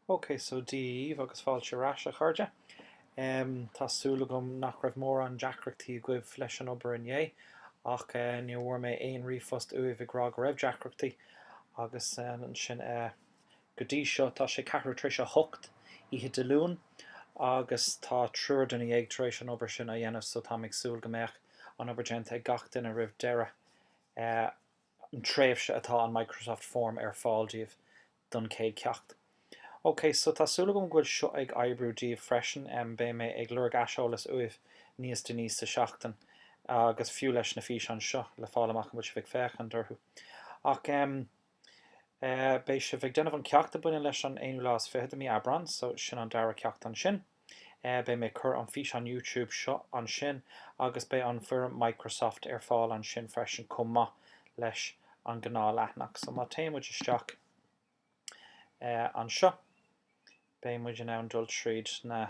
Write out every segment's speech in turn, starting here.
Okay, so díomh agus fáilte ráis a chuirde. Tásúla gom nach raibh mór an deacreachtaí goibh leis an obair inné, ach ní bhfuair mé aon rifost uamh ag rá go raibh deacreachtaí agus an sin go dtí seo tá sé ceathrú tríos a thucht ihe de lún agus tá trúirdaí ag trééis an obair sin a dhéanamh so tá ag súil gombeach an obair déanta ag gach duine ribh deire an tréimhse atá an Microsoft Form ar fáildíobh don céad ceacht. Ok, so tásúla gom gúil seo ag oibriúdíobh freisin bé mé ag luair aiseolalas uamh níos de níos sa seachtain agus fiú leis na fís an seo le fáil amach bud bheith fechan dorthú. Ach bé se bheith denmh an ceachta buine leis an éonú lás fihead mí abran, so sin an dara ceacht an sin. Bé mé chur an fís an YouTube seo an sin agus bé an fur Microsoft ar fáil an sin freisin cumma leis an gná leathnach. So má téimmuid isteach an seo. Bé muid an an dul tríd na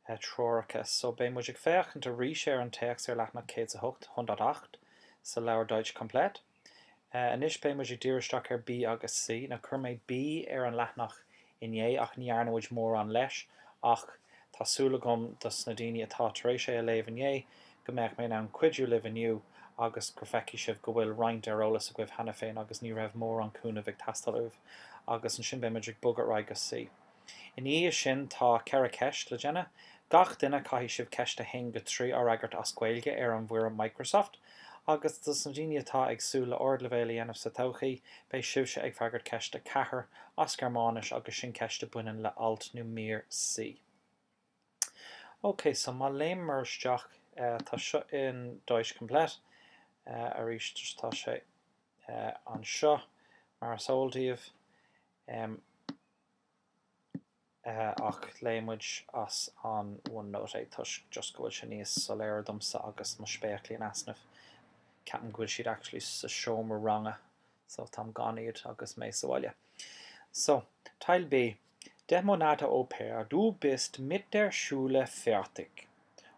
tróracha. So bé muid ag féach an de rís ar an teach ar leathnach 108 sa leabhar Deutsch Komplett. Inis bé muid ag díiristeach ar B agus C, na chur méid B ar an leathnach inné ach níarnmid mór an leis ach tásúla gom dus na daoine atá tar éis sé a léh inné go mbeadh mé an cuidiú libh inniu agus gur feici sibh go bhfuil roinnt arolalas a goibh hena féin agus ní raibh mór an cúna bheith tastalúh agus an sin bé muid ag bogat ra agus C. In í sin tá ceara ceist le déine, gach duine caithfidh sibh ceist a hen go trí á agart as Gaeilge ar an bhuair Microsoft, agus dus na daoine atá agsú le ord le bhéile dhéanamh sa tochaí, bé sibh se ag freagart ceist a cethair as Germánis agus sin ceist a buineann le Alt nó Mír C. Ok, so má léimar isteach tá seo in Deutsch Komplett arís tá sé an seo mar sóildíobh ach léimmuid as an OneNote tuis just gohfuil sin níos soléir domsa agus mo spéachlíon asnamh ceapan gúil siad actually sa seomar ranga so tam gáníad agus mé sáile. So, Teil B. Der Monate Au pair, du bist mit der Schule fertig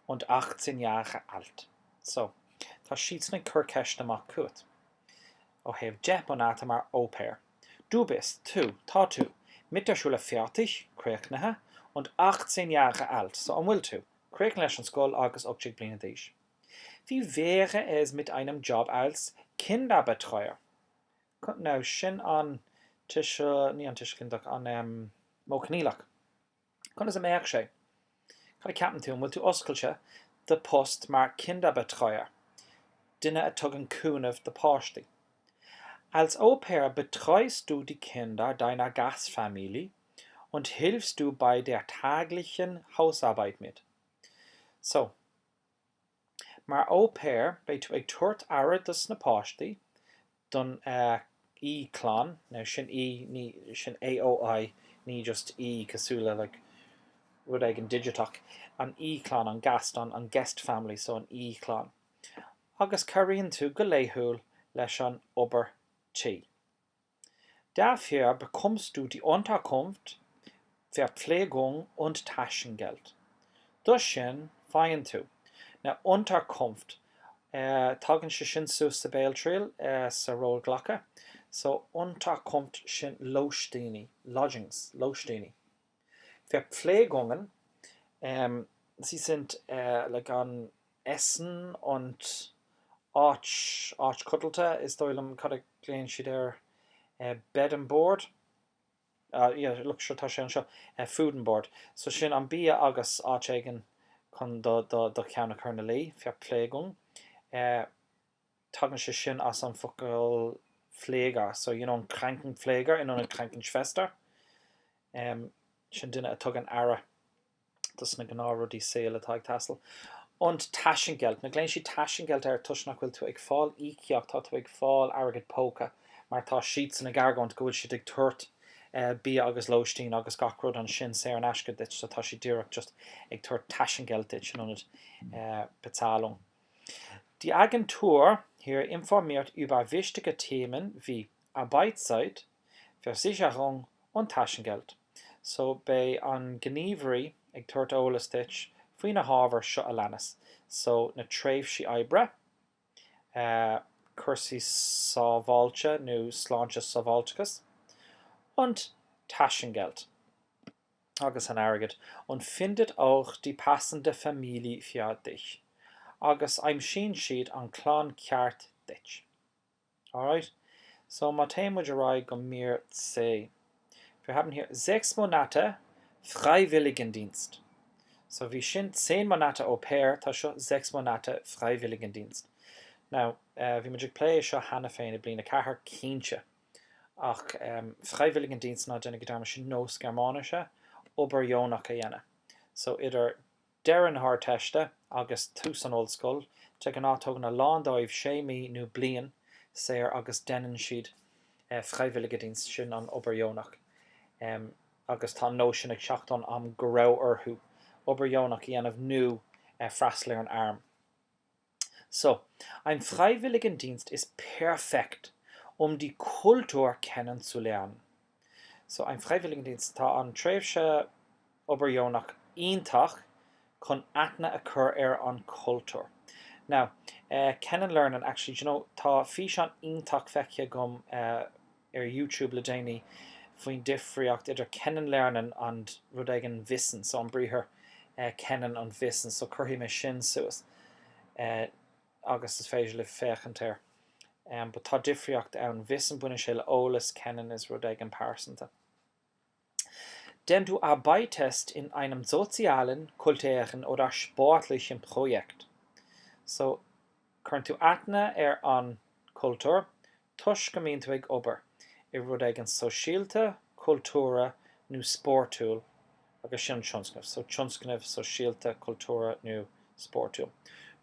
und 18 Jahre alt. So, tá siad na cur ceist amach cuat. Ó heh 10 Monate mar Au pair. Du bist, tú, tá tú, mit der Schule fertig, creachnathe, und 18 Jahre alt. So an bhfuil tú, creachan leis an scoil agus 80 bliana d'aois. Wie wäre es mit einem Job als Kinderbetreuer? Nou, sin an tuisce, ní an tuiscindach, an mócanílach. Chun is a méach sé. Chad a ceapan tú, bhfuil tú oscailte de post mar Kinderbetreuer. Duine a tugann cúnamh de páistí. Als Au-pair betreust du die Kinder deiner Gastfamilie und hilfst du bei der täglichen Hausarbeit mit. So, mar Au-pair bei tú ag tuairt aird dus na páistí don clán, now sin sin AOI, ní just cosúla like rud ag an digitach, an clán an gast an guest family, so an clán. Agus caríonn tú go léithúil leis an obair T. Dafür bekommst du die Unterkunft, Verpflegung und Taschengeld. Dus sin fáinne tú. Na Unterkunft, tagann se sin sú sa béiltriil sa ról ghlacha. So Unterkunft sin lóistíní, lodgings, lóistíní. Verpflegungen, sie sind like an Essen und Archkuttelte is doilm cad léon siad bed and board. Look sure tá sé an seo food and board. So sin an bí agus áigen chun do ceanna chuna lí, Verpflegung. Tagann se sin as an focail Pfleger, so an Krankenpfleger in an Krankenschwester. Sin duine a tugann ara dus na gná rudí saoil atá ag tastal. Und Taschengeld. Na gléonn si Taschengeld ar tuisnach bhfuil tú ag fáil íceach, tá tú ag fáil agad póca, mar tá siad san na gargant go bhfuil siad ag tuairt bí agus lóistín agus gachrúd an sin sé an eisce dit, so tá si dúireach just ag tuairt Taschengeld dit sin an Bezahlung. Die Agentur hier informiert über wichtige Themen wie Arbeitszeit, Versicherung und Taschengeld. So bei an gníomhairí ag tuairt eolas dit faoin na hábhar seo a leanas. So na tréimhsí oibre, cursaí sábháilte nó sláinte sábháilteachas, und Taschengeld. agus an airgid, und findet auch die passende Familie für dich. Agus I'm sin siad an clán ceart dit. Alright? So ma téimid arai go Mír C. Wir haben hier 6 Monate Freiwilligendienst. So wie sin 10 Monate au pair, tá seo 6 Monate Freiwilligendienst. Now, wie man play seo hanna féin blina cahar cínte. Ach, Freiwilligendienst na dynne gedam sin nos Germanische, oberjónach a dhéana. So idir deran haar teste, agus tús an old school, te gan átógan na lándáibh sé mí nó blian, séir agus denan siad Freiwilligendienst sin an oberjónach. Agus tá nó sin ag seachtain am go raibh orthú. Oberjónach dhéanamh nu freisléir an arm. So, ein Freiwilligendienst ist perfekt, die Kultur kennenzulernen. So, ein Freiwilligendienst tá an tréimhse oberjónach iontach chun aithne a chur an cultúr. Now, kennenlernen, actually, you know, tá fís an iontach feice gom YouTube le déine faoin difriocht idir kennenlernen an rud éigen wissen, so an bríthir kennen an wissen, so chuirtí me sin suas. Agus is féidir le féchantéir. But tá difriocht an wissen buine sé le ólas kennen is rud éigen pásanta. Denn du arbeitest in einem sozialen, kulturellen oder sportlichen Projekt. So, chun tú aithne an cultúr, tus gomínta ag obair I rud éigen sosiálta, cultúra nó sportúil agus sin tionscnamh. So tionscnamh, sosiálta, cultúra nó sportúil.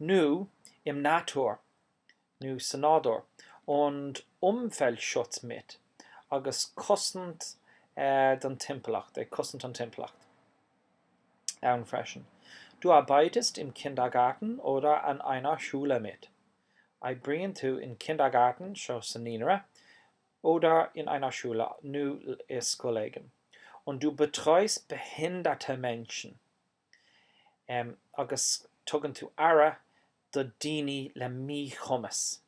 Nó im Natur, nó sanádor, und Umweltschutz mit, agus kostend den Timpelacht, kostend an Timpelacht. Ann freisin. Du arbeitest im Kindergarten oder an einer Schule mit. I bringen tú in Kindergarten, seo sanínere, oder in einer Schule, nu is Kollegen. Und du betreust behinderte Menschen. Agus tugann tú ara do daoine le mí chumas.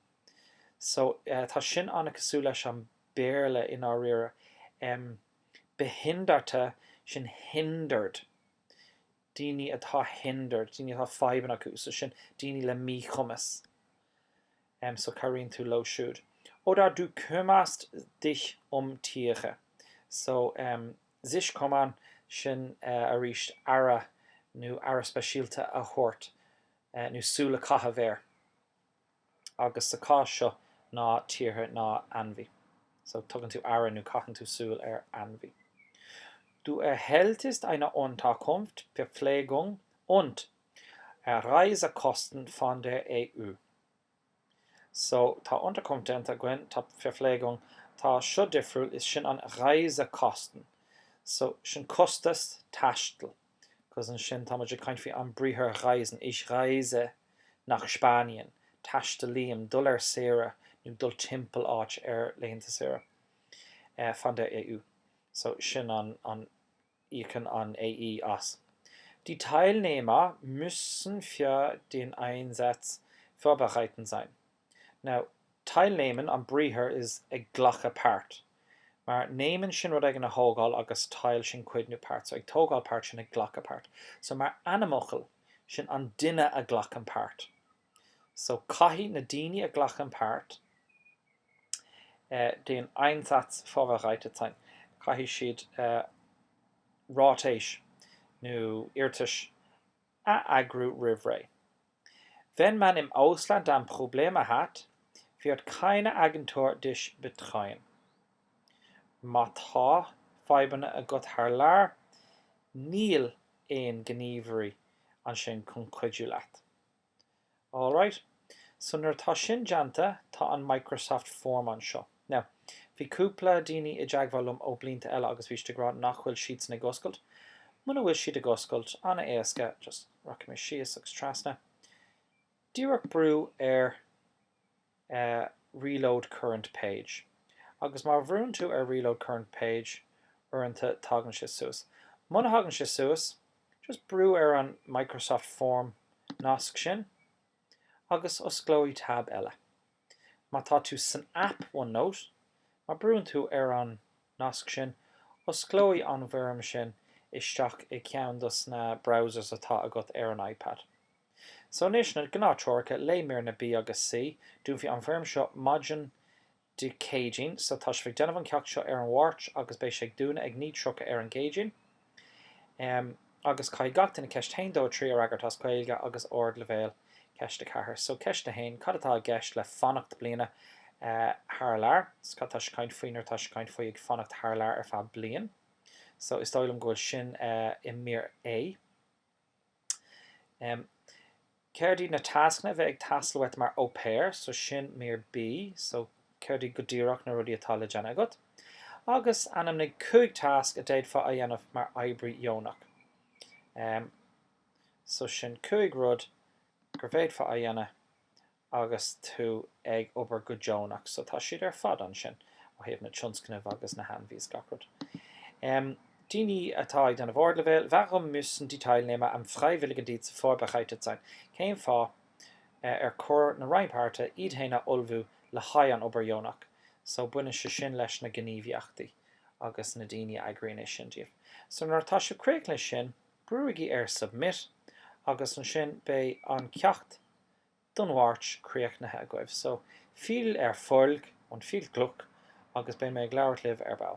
So, tá sin anna cosú leis an béarla in á rire. Behinderte sin hindered. Daoine atá hindered, daoine atá feiban acu, so sin daoine le mí chumas. So caríonn tú lo siúd. Oder du kümmerst dich Tiere. So, sich kommen sin a ríist ara nó ara speisialta a thuirt nó súla catha bhéir. Agus sa cá seo ná tíortha ná anmhí. So tugann tú ara nó caitheann tú súil anmhí. Du erhältst eine Unterkunft, Verpflegung und Reisekosten von der EU. So, tá Unterkunft denta gwen, tá Verpflegung, tá seo difriúil is sin an Reisekosten. So, sin costas tastal. Cos an sin tá muidir caint fi an bríthir reisen. Ich reise nach Spanien. Tastalíam, dul séra, nó dul timppel áit léanta séra. Van der EU. So, sin an Icon an AE as. Die Teilnehmer müssen für den Einsatz vorbereitet sein. Now, teilnehmen an bríthir is ag ghlacha part. Mar nemen sin rud ag na hógáil agus teil sin cuid nó part. So ag tógáil part sin ag ghlacha part. So mar animochel sin an duine a ghlachan part. So caithí na daoine a ghlachan part den Einsatz vorbereitet sein. Caithí siad rátéis nó irtis a agru rivré. Wenn man im Ausland dann Probleme hat, wird keine Agentur dich betreuen. Matá feibanna a gut haar lear, níl ein gníomhairí an sin chun cuidiú leat. Alright, so nuair tá sin deanta tá an Microsoft Form an seo. Now, bhí cúpla daoine I deagmhlumm ó blianta eile agus bhí gon nach bhfuil siad na goscailt. Muna bhfuil siad a goscailt anna éasca, just rock me síos agus trasna. Díreach brú reload current page. Agus mar bhrún tú reload current page uanta tagann sé suas. Muna hagann sé suas, just brú an Microsoft Form nasc sin, agus osglóí tab eile. Má tá tú san app OneNote, mar brún tú an nasc sin, osglóí an bheirim sin isteach I ceann na browsers atá agat ar an iPad. So níos na gnáteorcha le Mír B agus C, dúm fi an bhirm seo Modern Decaging, so tá sé denmh an ceach seo ar an bhhairt agus bé sé dúna ag ní trocha ar an gauging. Agus cai gachtain na ceist 1, 2, 3 ar agart as Gaeilge agus ord levéil ceist chathair. So ceist na hain, cad atá gceist le fannacht bliana thar lear. Tá sé caint faoinar tá sé caint faoi ag fannacht thar lear ar fad blian. So is dóilm go sin I Mír A. Céirdí na tascna bheith ag taslawet mar au pair, so sin Mír B, so céirdí go díreach na rudí atá le déanamh agat. Agus anam na 5 tasc a déad fa a dhéanamh mar oibrií dheonach. So sin 5 rud gur bhéad fa a dhéanamh agus tú ag obair go dheonach, so tá siad ar fad an sin ó thaobh na tionscnamh agus na handhís gacrad. Daoine atá ag denmh ord levéil, warum müssen die Teilnehmer am freiwilligen Dienst vorbereitet sein? Céim fá ar chur na roimpáirte iad héna olbhú le haigh an obair dheonach. So buine sé sin leis na gníomhaíochtaí agus na daoine agraíonn sin díobh. So nuair tá sé creic lei sin, brúigí ar submit agus an sin bé an ceacht don bhhairt creic na heagóibh. So fíl ar fáilg an fíl gluc agus bé mé ag leabhart libh ar ball.